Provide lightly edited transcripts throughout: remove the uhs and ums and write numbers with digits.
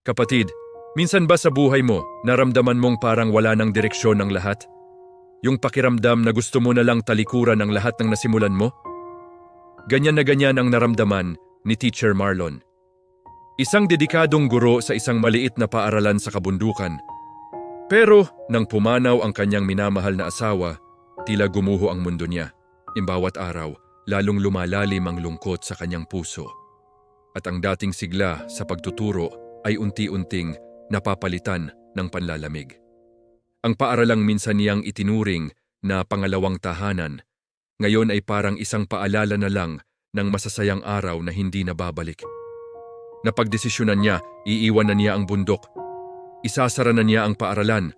Kapatid, minsan ba sa buhay mo naramdaman mong parang wala ng direksyon ng lahat? Yung pakiramdam na gusto mo na lang talikuran ang lahat ng nasimulan mo? Ganyan na ganyan ang naramdaman ni Teacher Marlon. Isang dedikadong guro sa isang maliit na paaralan sa kabundukan. Pero nang pumanaw ang kanyang minamahal na asawa, tila gumuho ang mundo niya. Imbawat araw, lalong lumalalim ang lungkot sa kanyang puso. At ang dating sigla sa pagtuturo ay unti-unting napapalitan ng panlalamig. Ang paaralang minsan niyang itinuring na pangalawang tahanan, ngayon ay parang isang paalala na lang ng masasayang araw na hindi nababalik. Napagdesisyonan niya, iiwan na niya ang bundok. Isasara na niya ang paaralan.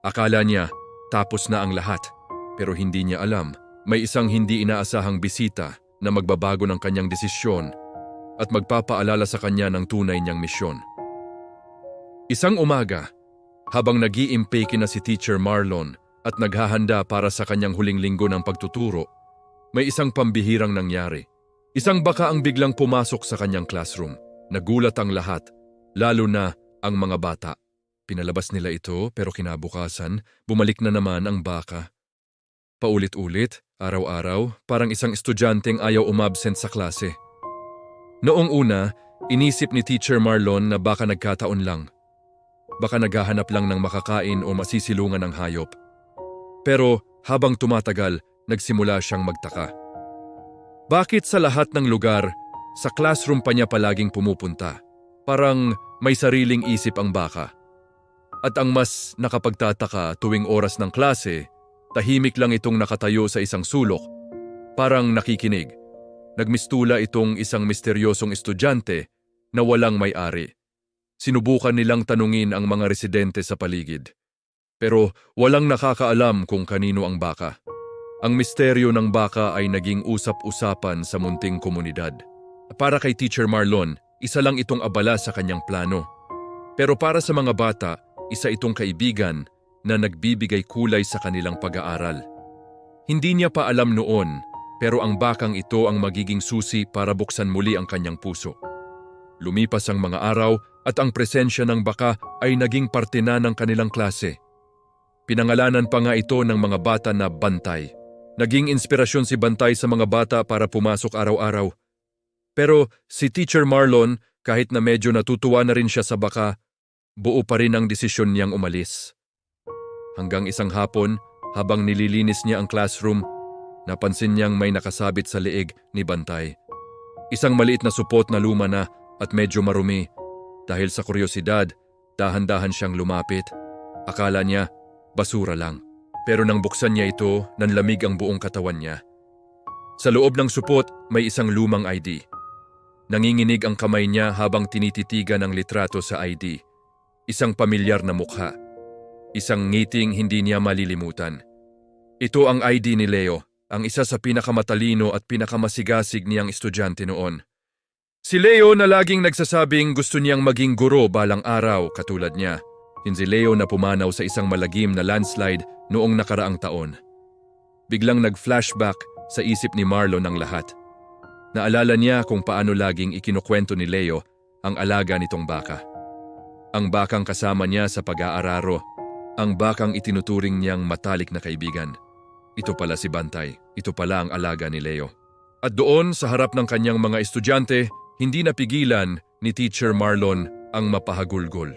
Akala niya, tapos na ang lahat. Pero hindi niya alam, may isang hindi inaasahang bisita na magbabago ng kanyang desisyon at magpapaalala sa kanya ng tunay niyang misyon. Isang umaga, habang nag-iimpake na si Teacher Marlon at naghahanda para sa kanyang huling linggo ng pagtuturo, may isang pambihirang nangyari. Isang baka ang biglang pumasok sa kanyang classroom. Nagulat ang lahat, lalo na ang mga bata. Pinalabas nila ito pero kinabukasan, bumalik na naman ang baka. Paulit-ulit, araw-araw, parang isang estudyanteng ayaw umabsent sa klase. Noong una, inisip ni Teacher Marlon na baka nagkataon lang. Baka naghahanap lang ng makakain o masisilungan ng hayop. Pero habang tumatagal, nagsimula siyang magtaka. Bakit sa lahat ng lugar, sa classroom pa niya palaging pumupunta? Parang may sariling isip ang baka. At ang mas nakapagtataka tuwing oras ng klase, tahimik lang itong nakatayo sa isang sulok, parang nakikinig. Nagmistula itong isang misteryosong estudyante na walang may-ari. Sinubukan nilang tanungin ang mga residente sa paligid. Pero walang nakakaalam kung kanino ang baka. Ang misteryo ng baka ay naging usap-usapan sa munting komunidad. Para kay Teacher Marlon, isa lang itong abala sa kanyang plano. Pero para sa mga bata, isa itong kaibigan na nagbibigay kulay sa kanilang pag-aaral. Hindi niya pa alam noon, pero ang bakang ito ang magiging susi para buksan muli ang kanyang puso. Lumipas ang mga araw at ang presensya ng baka ay naging parte na ng kanilang klase. Pinangalanan pa nga ito ng mga bata na Bantay. Naging inspirasyon si Bantay sa mga bata para pumasok araw-araw. Pero si Teacher Marlon, kahit na medyo natutuwa na rin siya sa baka, buo pa rin ang desisyon niyang umalis. Hanggang isang hapon, habang nililinis niya ang classroom, napansin niyang may nakasabit sa leeg ni Bantay. Isang maliit na supot na luma na at medyo marumi. Dahil sa kuryosidad, dahan-dahan siyang lumapit. Akala niya, basura lang. Pero nang buksan niya ito, nanlamig ang buong katawan niya. Sa loob ng supot, may isang lumang ID. Nanginginig ang kamay niya habang tinititigan ang litrato sa ID. Isang pamilyar na mukha. Isang ngiting hindi niya malilimutan. Ito ang ID ni Leo, ang isa sa pinakamatalino at pinakamasigasig niyang estudyante noon. Si Leo na laging nagsasabing gusto niyang maging guro balang araw katulad niya. Si Leo na pumanaw sa isang malagim na landslide noong nakaraang taon. Biglang nag-flashback sa isip ni Marlon ang lahat. Naalala niya kung paano laging ikinukwento ni Leo ang alaga nitong baka. Ang bakang kasama niya sa pag-aararo, ang bakang itinuturing niyang matalik na kaibigan. Ito pala si Bantay, ito pala ang alaga ni Leo. At doon sa harap ng kanyang mga estudyante, hindi napigilan ni Teacher Marlon ang mapahagulgol.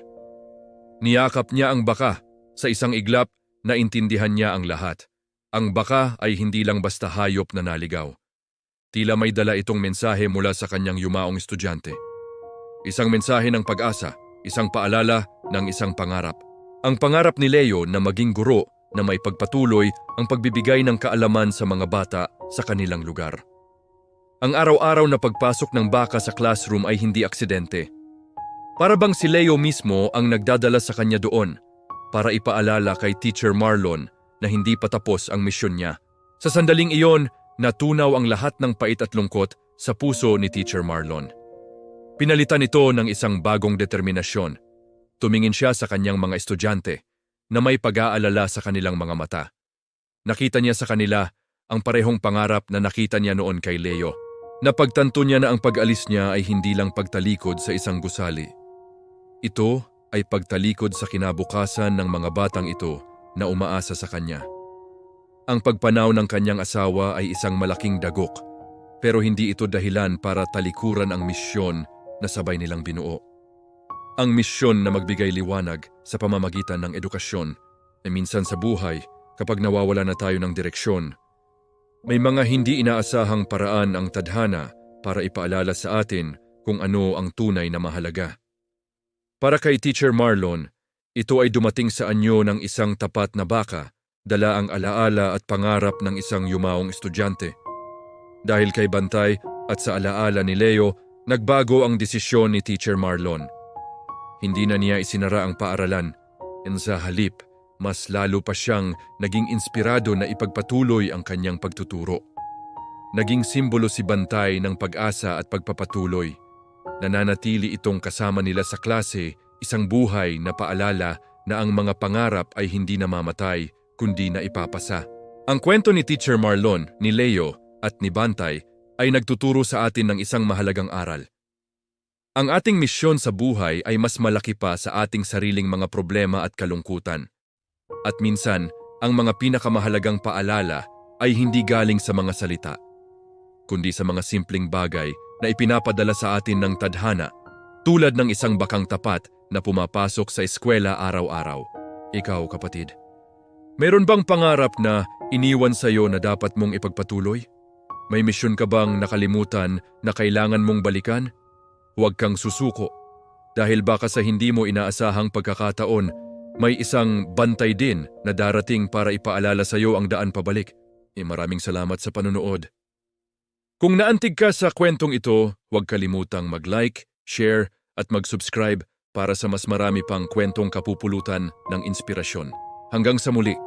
Niyakap niya ang baka. Sa isang iglap, naintindihan niya ang lahat. Ang baka ay hindi lang basta hayop na naligaw. Tila may dala itong mensahe mula sa kanyang yumaong estudyante. Isang mensahe ng pag-asa, isang paalala ng isang pangarap. Ang pangarap ni Leo na maging guro na may pagpatuloy ang pagbibigay ng kaalaman sa mga bata sa kanilang lugar. Ang araw-araw na pagpasok ng baka sa classroom ay hindi aksidente. Para bang si Leo mismo ang nagdadala sa kanya doon para ipaalala kay Teacher Marlon na hindi pa tapos ang misyon niya. Sa sandaling iyon, natunaw ang lahat ng pait at lungkot sa puso ni Teacher Marlon. Pinalitan ito ng isang bagong determinasyon. Tumingin siya sa kanyang mga estudyante na may pag-aalala sa kanilang mga mata. Nakita niya sa kanila ang parehong pangarap na nakita niya noon kay Leo. Napagtanto niya na ang pag-alis niya ay hindi lang pagtalikod sa isang gusali. Ito ay pagtalikod sa kinabukasan ng mga batang ito na umaasa sa kanya. Ang pagpanaw ng kanyang asawa ay isang malaking dagok, pero hindi ito dahilan para talikuran ang misyon na sabay nilang binuo. Ang misyon na magbigay liwanag sa pamamagitan ng edukasyon ay minsan sa buhay kapag nawawala na tayo ng direksyon. May mga hindi inaasahang paraan ang tadhana para ipaalala sa atin kung ano ang tunay na mahalaga. Para kay Teacher Marlon, ito ay dumating sa anyo ng isang tapat na baka, dala ang alaala at pangarap ng isang yumaong estudyante. Dahil kay Bantay at sa alaala ni Leo, nagbago ang desisyon ni Teacher Marlon. Hindi na niya isinara ang paaralan, and sa halip, mas lalo pa siyang naging inspirado na ipagpatuloy ang kanyang pagtuturo. Naging simbolo si Bantay ng pag-asa at pagpapatuloy. Nananatili itong kasama nila sa klase, isang buhay na paalala na ang mga pangarap ay hindi namamatay, kundi na ipapasa. Ang kwento ni Teacher Marlon, ni Leo at ni Bantay ay nagtuturo sa atin ng isang mahalagang aral. Ang ating misyon sa buhay ay mas malaki pa sa ating sariling mga problema at kalungkutan. At minsan, ang mga pinakamahalagang paalala ay hindi galing sa mga salita, kundi sa mga simpleng bagay na ipinapadala sa atin ng tadhana, tulad ng isang bakang tapat na pumapasok sa eskwela araw-araw. Ikaw, kapatid, meron bang pangarap na iniwan sa iyo na dapat mong ipagpatuloy? May misyon ka bang nakalimutan na kailangan mong balikan? Huwag kang susuko, dahil baka sa hindi mo inaasahang pagkakataon, may isang bantay din na darating para ipaalala sa iyo ang daan pabalik. Maraming salamat sa panunood. Kung naantig ka sa kwentong ito, huwag kalimutang mag-like, share at mag-subscribe para sa mas marami pang kwentong kapupulutan ng inspirasyon. Hanggang sa muli.